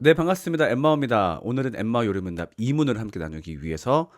네, 반갑습니다. 엠마오입니다. 오늘은 엠마 요리문답 2문을 함께 나누기 위해서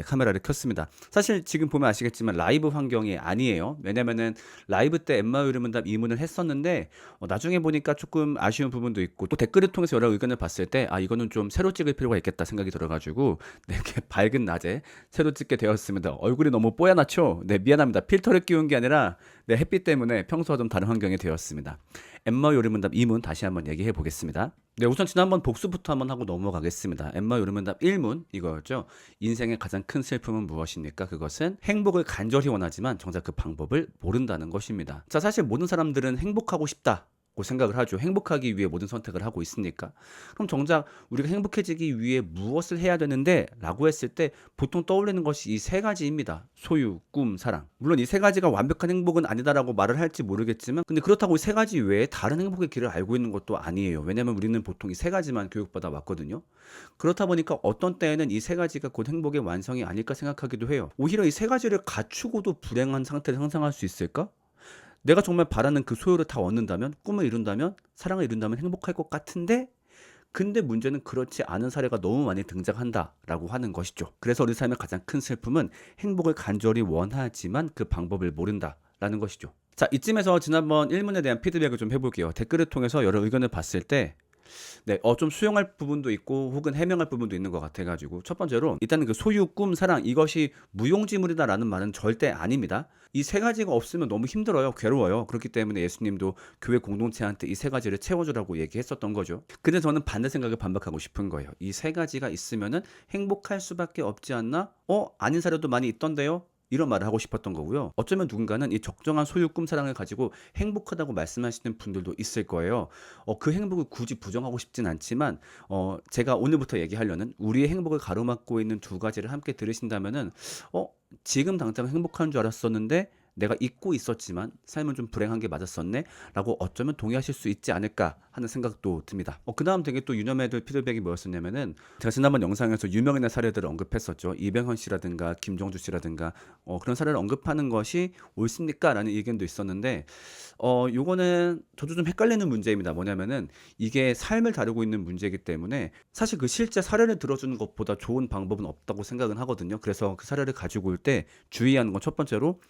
카메라를 켰습니다. 사실 지금 보면 아시겠지만 라이브 환경이 아니에요. 왜냐면은 라이브 때 엠마 요리문답 2문을 했었는데 나중에 보니까 조금 아쉬운 부분도 있고 또 댓글을 통해서 여러 의견을 봤을 때 이거는 좀 새로 찍을 필요가 있겠다 생각이 들어가지고 이렇게 밝은 낮에 새로 찍게 되었습니다. 얼굴이 너무 뽀얗나죠? 네, 미안합니다. 필터를 끼운 게 아니라 햇빛 때문에 평소와 좀 다른 환경이 되었습니다. 엠마 요리문답 2문 다시 한번 얘기해 보겠습니다. 네, 우선 지난번 복수부터 한번 하고 넘어가겠습니다. 엠마 요리문답 1문 이거였죠. 인생의 가장 큰 슬픔은 무엇입니까? 그것은 행복을 간절히 원하지만 정작 그 방법을 모른다는 것입니다. 자, 사실 모든 사람들은 행복하고 싶다 고 생각을 하죠. 행복하기 위해 모든 선택을 하고 있으니까. 그럼 정작 우리가 행복해지기 위해 무엇을 해야 되는데? 라고 했을 때 보통 떠올리는 것이 이 세 가지입니다. 소유, 꿈, 사랑. 물론 이 세 가지가 완벽한 행복은 아니다라고 말을 할지 모르겠지만 근데 그렇다고 이 세 가지 외에 다른 행복의 길을 알고 있는 것도 아니에요. 왜냐면 우리는 보통 이 세 가지만 교육받아 왔거든요. 그렇다 보니까 어떤 때에는 이 세 가지가 곧 행복의 완성이 아닐까 생각하기도 해요. 오히려 이 세 가지를 갖추고도 불행한 상태를 상상할 수 있을까? 내가 정말 바라는 그 소유를 다 얻는다면, 꿈을 이룬다면, 사랑을 이룬다면 행복할 것 같은데, 근데 문제는 그렇지 않은 사례가 너무 많이 등장한다라고 하는 것이죠. 그래서 우리 삶의 가장 큰 슬픔은 행복을 간절히 원하지만 그 방법을 모른다라는 것이죠. 자, 이쯤에서 지난번 1문에 대한 피드백을 좀 해볼게요. 댓글을 통해서 여러 의견을 봤을 때 네, 좀 수용할 부분도 있고 혹은 해명할 부분도 있는 것 같아가지고 첫 번째로 일단은 그 소유, 꿈, 사랑 이것이 무용지물이다라는 말은 절대 아닙니다. 이 세 가지가 없으면 너무 힘들어요, 괴로워요. 그렇기 때문에 예수님도 교회 공동체한테 이 세 가지를 채워주라고 얘기했었던 거죠. 근데 저는 반대 생각을 반박하고 싶은 거예요. 이 세 가지가 있으면은 행복할 수밖에 없지 않나? 아닌 사례도 많이 있던데요? 이런 말을 하고 싶었던 거고요. 어쩌면 누군가는 이 적정한 소유, 꿈, 사랑을 가지고 행복하다고 말씀하시는 분들도 있을 거예요. 그 행복을 굳이 부정하고 싶진 않지만 제가 오늘부터 얘기하려는 우리의 행복을 가로막고 있는 두 가지를 함께 들으신다면은 지금 당장 행복한 줄 알았었는데 내가 잊고 있었지만 삶은 좀 불행한 게 맞았었네 라고 어쩌면 동의하실 수 있지 않을까 하는 생각도 듭니다. 그 다음 되게 또 유념해둘 피드백이 뭐였었냐면은 제가 지난번 영상에서 유명인의 사례들을 언급했었죠. 이병헌 씨라든가 김종주 씨라든가 그런 사례를 언급하는 것이 옳습니까? 라는 의견도 있었는데 요거는 저도 좀 헷갈리는 문제입니다. 뭐냐면은 이게 삶을 다루고 있는 문제이기 때문에 사실 그 실제 사례를 들어주는 것보다 좋은 방법은 없다고 생각은 하거든요. 그래서 그 사례를 가지고 올 때 주의하는 건 첫 번째로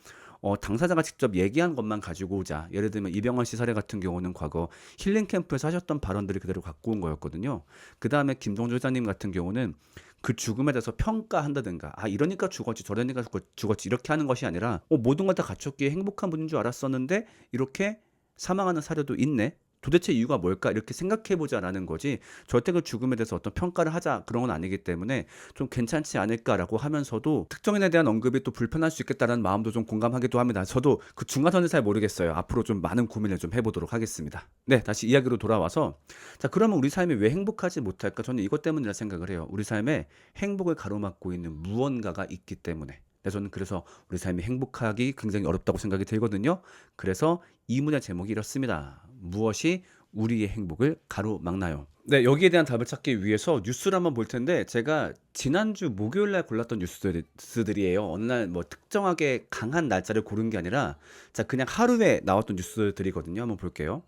당사자가 직접 얘기한 것만 가지고 오자. 예를 들면 이병헌 씨 사례 같은 경우는 과거 힐링 캠프에서 하셨던 발언들을 그대로 갖고 온 거였거든요. 그 다음에 김종주 회장님 같은 경우는 그 죽음에 대해서 평가한다든가 이러니까 죽었지 저러니까 죽었지 이렇게 하는 것이 아니라 모든 걸 다 갖췄기에 행복한 분인 줄 알았었는데 이렇게 사망하는 사례도 있네. 도대체 이유가 뭘까 이렇게 생각해 보자라는 거지 절대 그 죽음에 대해서 어떤 평가를 하자 그런 건 아니기 때문에 좀 괜찮지 않을까라고 하면서도 특정인에 대한 언급이 또 불편할 수 있겠다는 마음도 좀 공감하기도 합니다. 저도 그 중간선을 잘 모르겠어요. 앞으로 좀 많은 고민을 좀 해보도록 하겠습니다. 네, 다시 이야기로 돌아와서 자, 그러면 우리 삶이 왜 행복하지 못할까? 저는 이것 때문이라 생각을 해요. 우리 삶에 행복을 가로막고 있는 무언가가 있기 때문에. 저는 그래서 우리 삶이 행복하기 굉장히 어렵다고 생각이 들거든요. 그래서 이 문의 제목이 이렇습니다. 무엇이 우리의 행복을 가로막나요? 네, 여기에 대한 답을 찾기 위해서 뉴스를 한번 볼 텐데 제가 지난주 목요일 날 골랐던 뉴스들이에요. 어느 날 뭐 특정하게 강한 날짜를 고른 게 아니라 자, 그냥 하루에 나왔던 뉴스들이거든요. 한번 볼게요.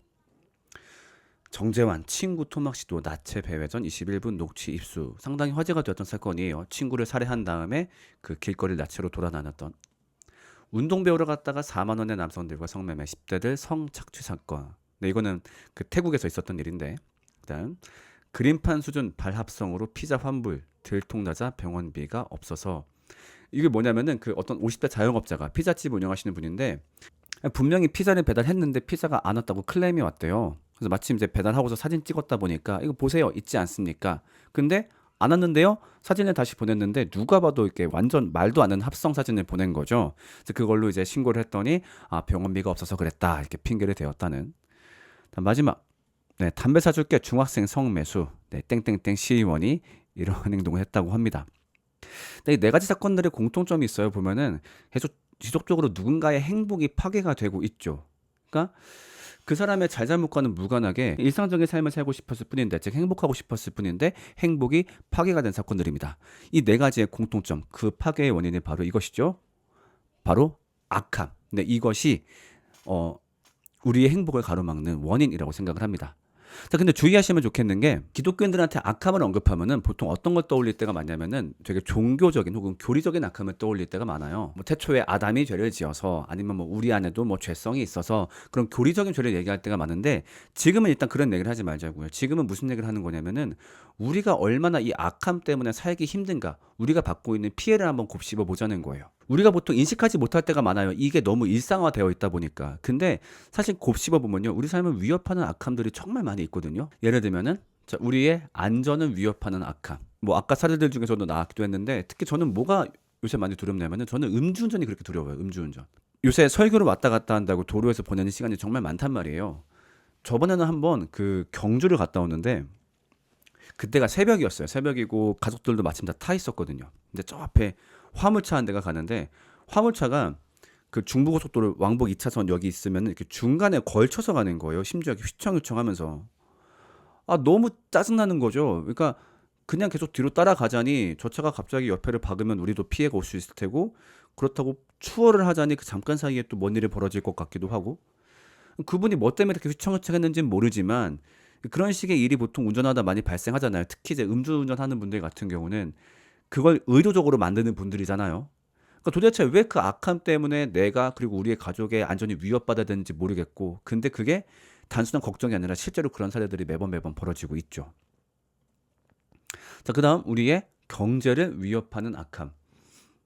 정재환 친구 토막 시도 나체 배회전 21분 녹취 입수. 상당히 화제가 되었던 사건이에요. 친구를 살해한 다음에 그 길거리 나체로 돌아다녔던 운동 배우러 갔다가 4만 원의 남성들과 성매매 10대들 성착취 사건. 네, 이거는 그 태국에서 있었던 일인데. 그다음 그림판 수준 발합성으로 피자 환불 들통나자 병원비가 없어서 이게 뭐냐면은 그 어떤 50대 자영업자가 피자집 운영하시는 분인데 분명히 피자를 배달했는데 피자가 안 왔다고 클레임이 왔대요. 그래서 마침 이제 배달하고서 사진 찍었다 보니까 이거 보세요 있지 않습니까? 근데 안 왔는데요? 사진을 다시 보냈는데 누가 봐도 이렇게 완전 말도 안 되는 합성 사진을 보낸 거죠. 그래서 그걸로 이제 신고를 했더니 병원비가 없어서 그랬다 이렇게 핑계를 대었다는. 마지막 네, 담배 사줄게 중학생 성매수 네, 땡땡땡 시의원이 이런 행동을 했다고 합니다. 근데 이 네 가지 사건들의 공통점이 있어요. 보면은 계속 지속적으로 누군가의 행복이 파괴가 되고 있죠. 그러니까 그 사람의 잘잘못과는 무관하게 일상적인 삶을 살고 싶었을 뿐인데 즉 행복하고 싶었을 뿐인데 행복이 파괴가 된 사건들입니다. 이 네 가지의 공통점 그 파괴의 원인이 바로 이것이죠. 바로 악함. 근데 이것이 우리의 행복을 가로막는 원인이라고 생각을 합니다. 자, 근데 주의하시면 좋겠는 게 기독교인들한테 악함을 언급하면은 보통 어떤 걸 떠올릴 때가 많냐면은 되게 종교적인 혹은 교리적인 악함을 떠올릴 때가 많아요. 뭐 태초에 아담이 죄를 지어서 아니면 뭐 우리 안에도 뭐 죄성이 있어서 그런 교리적인 죄를 얘기할 때가 많은데 지금은 일단 그런 얘기를 하지 말자고요. 지금은 무슨 얘기를 하는 거냐면은 우리가 얼마나 이 악함 때문에 살기 힘든가, 우리가 받고 있는 피해를 한번 곱씹어 보자는 거예요. 우리가 보통 인식하지 못할 때가 많아요. 이게 너무 일상화되어 있다 보니까. 근데 사실 곱씹어 보면요, 우리 삶을 위협하는 악함들이 정말 많이 있거든요. 예를 들면은 자, 우리의 안전을 위협하는 악함. 뭐 아까 사례들 중에서도 나왔기도 했는데 특히 저는 뭐가 요새 많이 두렵냐면은 저는 음주운전이 그렇게 두려워요. 음주운전. 요새 설교를 왔다 갔다 한다고 도로에서 보내는 시간이 정말 많단 말이에요. 저번에는 한번 그 경주를 갔다 왔는데 그때가 새벽이었어요. 새벽이고 가족들도 마침 다 타 있었거든요. 근데 저 앞에 화물차 한 대가 가는데 화물차가 그 중부고속도로 왕복 2차선 여기 있으면 이렇게 중간에 걸쳐서 가는 거예요. 심지어 이렇게 휘청휘청하면서 너무 짜증나는 거죠. 그러니까 그냥 계속 뒤로 따라가자니 저 차가 갑자기 옆에를 박으면 우리도 피해가 올 수 있을 테고 그렇다고 추월을 하자니 그 잠깐 사이에 또 뭔 일이 벌어질 것 같기도 하고 그분이 뭐 때문에 이렇게 휘청휘청했는지는 모르지만 그런 식의 일이 보통 운전하다 많이 발생하잖아요. 특히 이제 음주운전하는 분들 같은 경우는 그걸 의도적으로 만드는 분들이잖아요. 그러니까 도대체 왜 그 악함 때문에 내가 그리고 우리의 가족의 안전이 위협받아야 되는지 모르겠고 근데 그게 단순한 걱정이 아니라 실제로 그런 사례들이 매번 매번 벌어지고 있죠. 자, 그다음 우리의 경제를 위협하는 악함.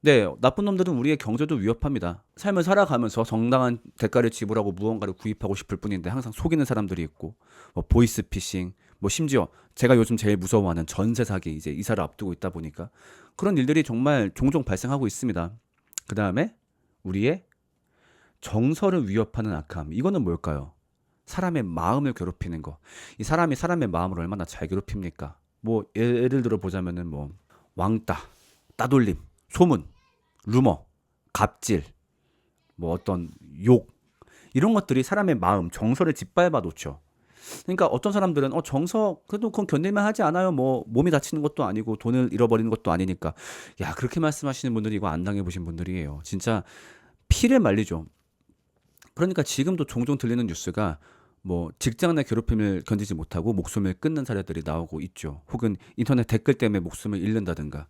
네, 나쁜 놈들은 우리의 경제도 위협합니다. 삶을 살아가면서 정당한 대가를 지불하고 무언가를 구입하고 싶을 뿐인데 항상 속이는 사람들이 있고, 뭐 보이스피싱, 뭐 심지어 제가 요즘 제일 무서워하는 전세 사기 이제 이사를 앞두고 있다 보니까 그런 일들이 정말 종종 발생하고 있습니다. 그 다음에 우리의 정서를 위협하는 악함. 이거는 뭘까요? 사람의 마음을 괴롭히는 거. 이 사람이 사람의 마음을 얼마나 잘 괴롭힙니까? 뭐 예를 들어 보자면은 뭐 왕따, 따돌림, 소문, 루머, 갑질, 뭐 어떤 욕 이런 것들이 사람의 마음, 정서를 짓밟아 놓죠. 그러니까 어떤 사람들은 정서 그래도 그건 견딜만 하지 않아요. 뭐 몸이 다치는 것도 아니고 돈을 잃어버리는 것도 아니니까. 야, 그렇게 말씀하시는 분들이 이거 안 당해 보신 분들이에요. 진짜 피를 말리죠. 그러니까 지금도 종종 들리는 뉴스가 뭐 직장 내 괴롭힘을 견디지 못하고 목숨을 끊는 사례들이 나오고 있죠. 혹은 인터넷 댓글 때문에 목숨을 잃는다든가.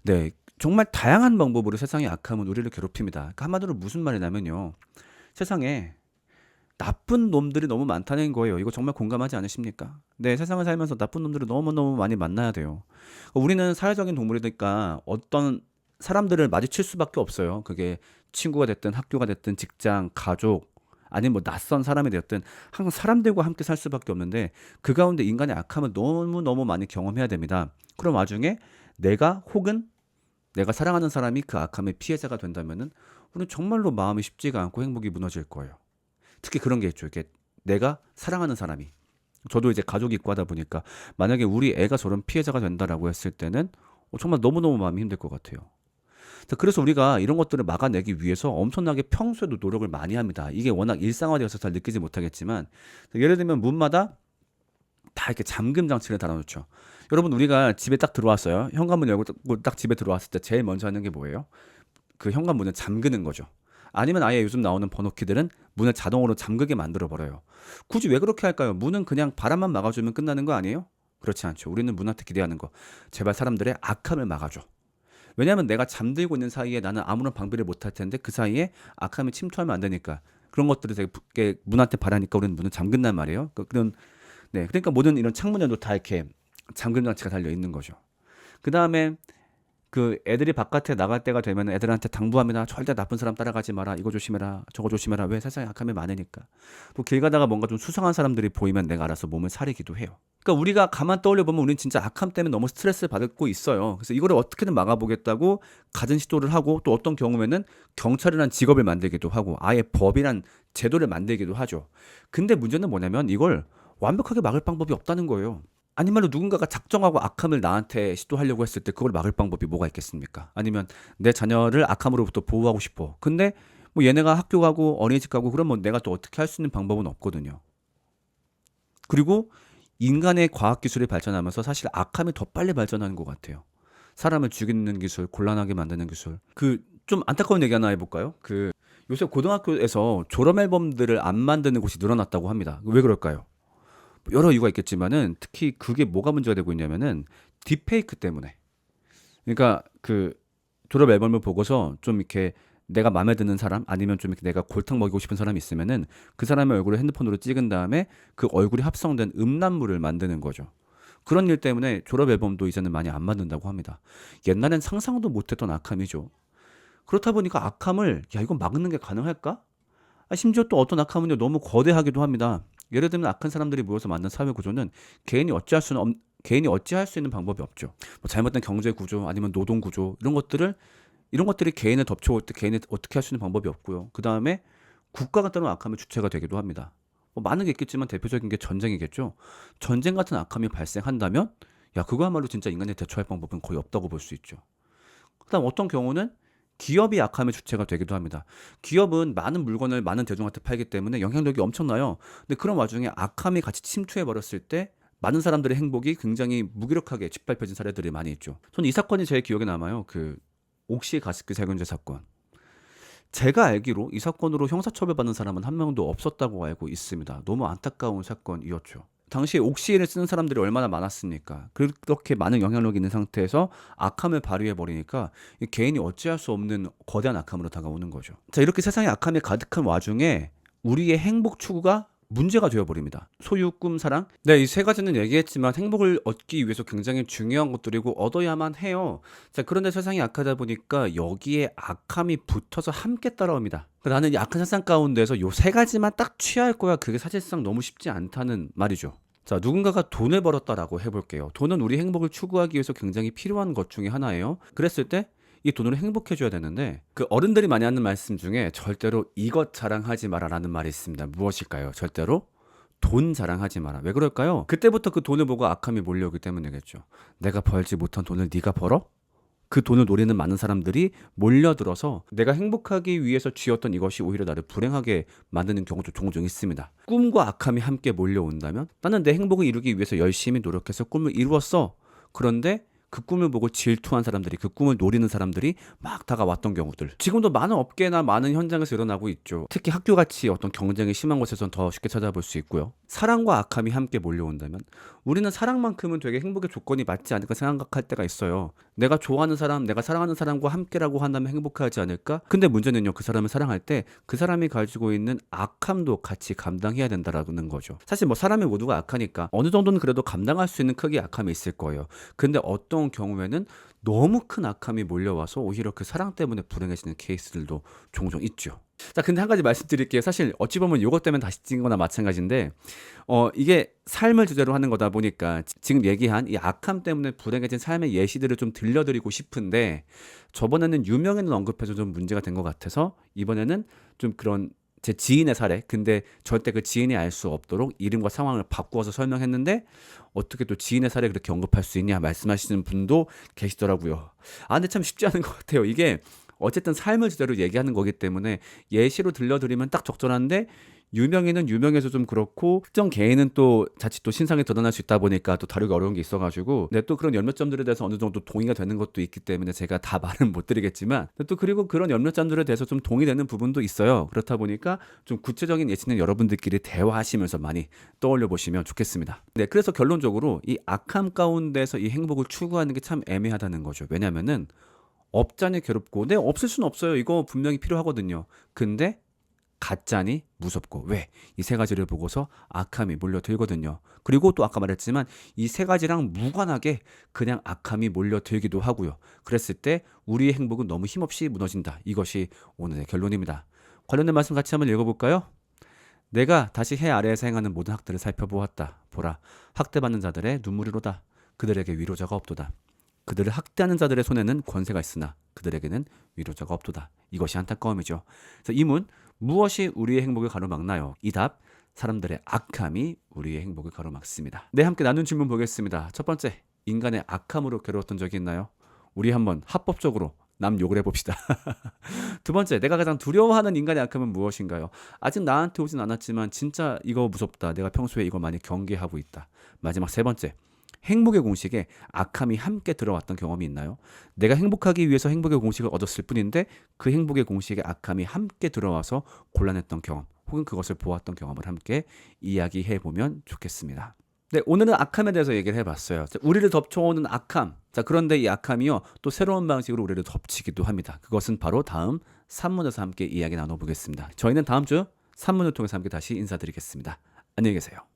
네, 정말 다양한 방법으로 세상의 악함은 우리를 괴롭힙니다. 그러니까 한마디로 무슨 말이냐면요. 세상에 나쁜 놈들이 너무 많다는 거예요. 이거 정말 공감하지 않으십니까? 네, 세상을 살면서 나쁜 놈들을 너무너무 많이 만나야 돼요. 우리는 사회적인 동물이니까 어떤 사람들을 마주칠 수밖에 없어요. 그게 친구가 됐든 학교가 됐든 직장, 가족, 아니면 뭐 낯선 사람이 되었든 항상 사람들과 함께 살 수밖에 없는데 그 가운데 인간의 악함을 너무너무 많이 경험해야 됩니다. 그런 와중에 내가 혹은 내가 사랑하는 사람이 그 악함의 피해자가 된다면은 우리는 정말로 마음이 쉽지가 않고 행복이 무너질 거예요. 특히 그런 게 있죠. 이게 내가 사랑하는 사람이 저도 이제 가족이 있고 하다 보니까 만약에 우리 애가 저런 피해자가 된다라고 했을 때는 정말 너무너무 마음이 힘들 것 같아요. 자, 그래서 우리가 이런 것들을 막아내기 위해서 엄청나게 평소에도 노력을 많이 합니다. 이게 워낙 일상화되어서 잘 느끼지 못하겠지만 예를 들면 문마다 다 이렇게 잠금 장치를 달아놓죠. 여러분 우리가 집에 딱 들어왔어요. 현관문 열고 딱 집에 들어왔을 때 제일 먼저 하는 게 뭐예요? 그 현관문을 잠그는 거죠. 아니면 아예 요즘 나오는 번호키들은 문을 자동으로 잠그게 만들어 버려요. 굳이 왜 그렇게 할까요? 문은 그냥 바람만 막아주면 끝나는 거 아니에요? 그렇지 않죠. 우리는 문한테 기대하는 거. 제발 사람들의 악함을 막아줘. 왜냐하면 내가 잠들고 있는 사이에 나는 아무런 방비를 못할 텐데 그 사이에 악함이 침투하면 안 되니까 그런 것들을 되게 문한테 바라니까 우리는 문을 잠근단 말이에요. 그런 네, 그러니까 모든 이런 창문에도 다 이렇게 잠금 장치가 달려 있는 거죠. 그 다음에 그 애들이 바깥에 나갈 때가 되면 애들한테 당부합니다. 절대 나쁜 사람 따라가지 마라. 이거 조심해라. 저거 조심해라. 왜? 세상에 악함이 많으니까. 또 길 가다가 뭔가 좀 수상한 사람들이 보이면 내가 알아서 몸을 사리기도 해요. 그러니까 우리가 가만 떠올려 보면 우리는 진짜 악함 때문에 너무 스트레스를 받고 있어요. 그래서 이거를 어떻게든 막아보겠다고 갖은 시도를 하고 또 어떤 경우에는 경찰이란 직업을 만들기도 하고 아예 법이란 제도를 만들기도 하죠. 근데 문제는 뭐냐면 이걸 완벽하게 막을 방법이 없다는 거예요. 아니면 누군가가 작정하고 악함을 나한테 시도하려고 했을 때 그걸 막을 방법이 뭐가 있겠습니까? 아니면 내 자녀를 악함으로부터 보호하고 싶어. 근데 뭐 얘네가 학교 가고 어린이집 가고 그러면 내가 또 어떻게 할 수 있는 방법은 없거든요. 그리고 인간의 과학기술이 발전하면서 사실 악함이 더 빨리 발전하는 것 같아요. 사람을 죽이는 기술, 곤란하게 만드는 기술. 그 좀 안타까운 얘기 하나 해볼까요? 그 요새 고등학교에서 졸업 앨범들을 안 만드는 곳이 늘어났다고 합니다. 왜 그럴까요? 여러 이유가 있겠지만은 특히 그게 뭐가 문제가 되고 있냐면은 딥페이크 때문에. 그러니까 그 졸업 앨범을 보고서 좀 이렇게 내가 마음에 드는 사람 아니면 좀 이렇게 내가 골탕 먹이고 싶은 사람이 있으면은 그 사람의 얼굴을 핸드폰으로 찍은 다음에 그 얼굴이 합성된 음란물을 만드는 거죠. 그런 일 때문에 졸업 앨범도 이제는 많이 안 만든다고 합니다. 옛날엔 상상도 못했던 악함이죠. 그렇다 보니까 악함을 야 이거 막는 게 가능할까? 심지어 또 어떤 악함은요 너무 거대하기도 합니다. 예를 들면 악한 사람들이 모여서 만든 사회 구조는 개인이 어찌할 수는 없, 개인이 어찌할 수 있는 방법이 없죠. 뭐 잘못된 경제 구조 아니면 노동 구조 이런 것들이 개인을 덮쳐올 때 개인이 어떻게 할 수 있는 방법이 없고요. 그 다음에 국가가 따로 악함의 주체가 되기도 합니다. 뭐 많은 게 있겠지만 대표적인 게 전쟁이겠죠. 전쟁 같은 악함이 발생한다면 야 그거야말로 진짜 인간이 대처할 방법은 거의 없다고 볼 수 있죠. 그다음 어떤 경우는 기업이 악함의 주체가 되기도 합니다. 기업은 많은 물건을 많은 대중한테 팔기 때문에 영향력이 엄청나요. 근데 그런 와중에 악함이 같이 침투해 버렸을 때 많은 사람들의 행복이 굉장히 무기력하게 짓밟혀진 사례들이 많이 있죠. 저는 이 사건이 제일 기억에 남아요. 그 옥시 가습기 살균제 사건. 제가 알기로 이 사건으로 형사처벌받는 사람은 한 명도 없었다고 알고 있습니다. 너무 안타까운 사건이었죠. 당시에 옥시를 쓰는 사람들이 얼마나 많았습니까? 그렇게 많은 영향력이 있는 상태에서 악함을 발휘해 버리니까 개인이 어찌할 수 없는 거대한 악함으로 다가오는 거죠. 자, 이렇게 세상에 악함이 가득한 와중에 우리의 행복 추구가 문제가 되어버립니다. 소유, 꿈, 사랑. 네, 이 세 가지는 얘기했지만 행복을 얻기 위해서 굉장히 중요한 것들이고 얻어야만 해요. 자, 그런데 세상이 악하다 보니까 여기에 악함이 붙어서 함께 따라옵니다. 나는 이 악한 세상 가운데서 요 세 가지만 딱 취할 거야. 그게 사실상 너무 쉽지 않다는 말이죠. 자, 누군가가 돈을 벌었다라고 해볼게요. 돈은 우리 행복을 추구하기 위해서 굉장히 필요한 것 중에 하나예요. 그랬을 때 이 돈으로 행복해져야 되는데 그 어른들이 많이 하는 말씀 중에 절대로 이것 자랑하지 마라라는 말이 있습니다. 무엇일까요? 절대로 돈 자랑하지 마라. 왜 그럴까요? 그때부터 그 돈을 보고 악함이 몰려오기 때문이겠죠. 내가 벌지 못한 돈을 네가 벌어? 그 돈을 노리는 많은 사람들이 몰려들어서 내가 행복하기 위해서 쥐었던 이것이 오히려 나를 불행하게 만드는 경우도 종종 있습니다. 꿈과 악함이 함께 몰려온다면 나는 내 행복을 이루기 위해서 열심히 노력해서 꿈을 이루었어. 그런데 그 꿈을 보고 질투한 사람들이 그 꿈을 노리는 사람들이 막 다가왔던 경우들 지금도 많은 업계나 많은 현장에서 일어나고 있죠. 특히 학교같이 어떤 경쟁이 심한 곳에서는 더 쉽게 찾아볼 수 있고요. 사랑과 악함이 함께 몰려온다면 우리는 사랑만큼은 되게 행복의 조건이 맞지 않을까 생각할 때가 있어요. 내가 좋아하는 사람, 내가 사랑하는 사람과 함께라고 한다면 행복하지 않을까? 근데 문제는요, 그 사람을 사랑할 때 그 사람이 가지고 있는 악함도 같이 감당해야 된다라는 거죠. 사실 뭐 사람이 모두가 악하니까 어느 정도는 그래도 감당할 수 있는 크기의 악함이 있을 거예요. 근데 어떤 경우에는 너무 큰 악함이 몰려와서 오히려 그 사랑 때문에 불행해지는 케이스들도 종종 있죠. 자, 근데 한 가지 말씀드릴게요. 사실 어찌 보면 이것 때문에 다시 찍은 거나 마찬가지인데 이게 삶을 주제로 하는 거다 보니까 지금 얘기한 이 악함 때문에 불행해진 삶의 예시들을 좀 들려드리고 싶은데 저번에는 유명인을 언급해서 좀 문제가 된 것 같아서 이번에는 좀 그런 제 지인의 사례, 근데 절대 그 지인이 알 수 없도록 이름과 상황을 바꾸어서 설명했는데 어떻게 또 지인의 사례 그렇게 언급할 수 있냐 말씀하시는 분도 계시더라고요. 근데 참 쉽지 않은 것 같아요. 이게 어쨌든 삶을 주제로 얘기하는 거기 때문에 예시로 들려드리면 딱 적절한데 유명인은 유명해서 좀 그렇고 특정 개인은 또 자칫 또 신상이 드러날 수 있다 보니까 또 다루기 어려운 게 있어가지고 또 그런 염려점들에 대해서 어느 정도 동의가 되는 것도 있기 때문에 제가 다 말은 못 드리겠지만 또 그리고 그런 염려점들에 대해서 좀 동의되는 부분도 있어요. 그렇다 보니까 좀 구체적인 예시는 여러분들끼리 대화하시면서 많이 떠올려 보시면 좋겠습니다. 네, 그래서 결론적으로 이 악함 가운데서 이 행복을 추구하는 게 참 애매하다는 거죠. 왜냐면은 없자니 괴롭고 없을 수는 없어요. 이거 분명히 필요하거든요. 근데 가짜니 무섭고 왜? 이 세 가지를 보고서 악함이 몰려들거든요. 그리고 또 아까 말했지만 이 세 가지랑 무관하게 그냥 악함이 몰려들기도 하고요. 그랬을 때 우리의 행복은 너무 힘없이 무너진다. 이것이 오늘의 결론입니다. 관련된 말씀 같이 한번 읽어볼까요? 내가 다시 해 아래에서 행하는 모든 학들을 살펴보았다. 보라, 학대받는 자들의 눈물이로다. 그들에게 위로자가 없도다. 그들을 학대하는 자들의 손에는 권세가 있으나 그들에게는 위로자가 없도다. 이것이 안타까움이죠. 그래서 이 문, 무엇이 우리의 행복을 가로막나요? 이 답, 사람들의 악함이 우리의 행복을 가로막습니다. 네, 함께 나눈 질문 보겠습니다. 첫 번째, 인간의 악함으로 괴로웠던 적이 있나요? 우리 한번 합법적으로 남 욕을 해봅시다. 두 번째, 내가 가장 두려워하는 인간의 악함은 무엇인가요? 아직 나한테 오진 않았지만 진짜 이거 무섭다. 내가 평소에 이거 많이 경계하고 있다. 마지막 세 번째, 행복의 공식에 악함이 함께 들어왔던 경험이 있나요? 내가 행복하기 위해서 행복의 공식을 얻었을 뿐인데 그 행복의 공식에 악함이 함께 들어와서 곤란했던 경험 혹은 그것을 보았던 경험을 함께 이야기해 보면 좋겠습니다. 네, 오늘은 악함에 대해서 얘기를 해봤어요. 자, 우리를 덮쳐오는 악함. 자, 그런데 이 악함이요, 또 새로운 방식으로 우리를 덮치기도 합니다. 그것은 바로 다음 산문에서 함께 이야기 나눠보겠습니다. 저희는 다음 주 산문을 통해서 함께 다시 인사드리겠습니다. 안녕히 계세요.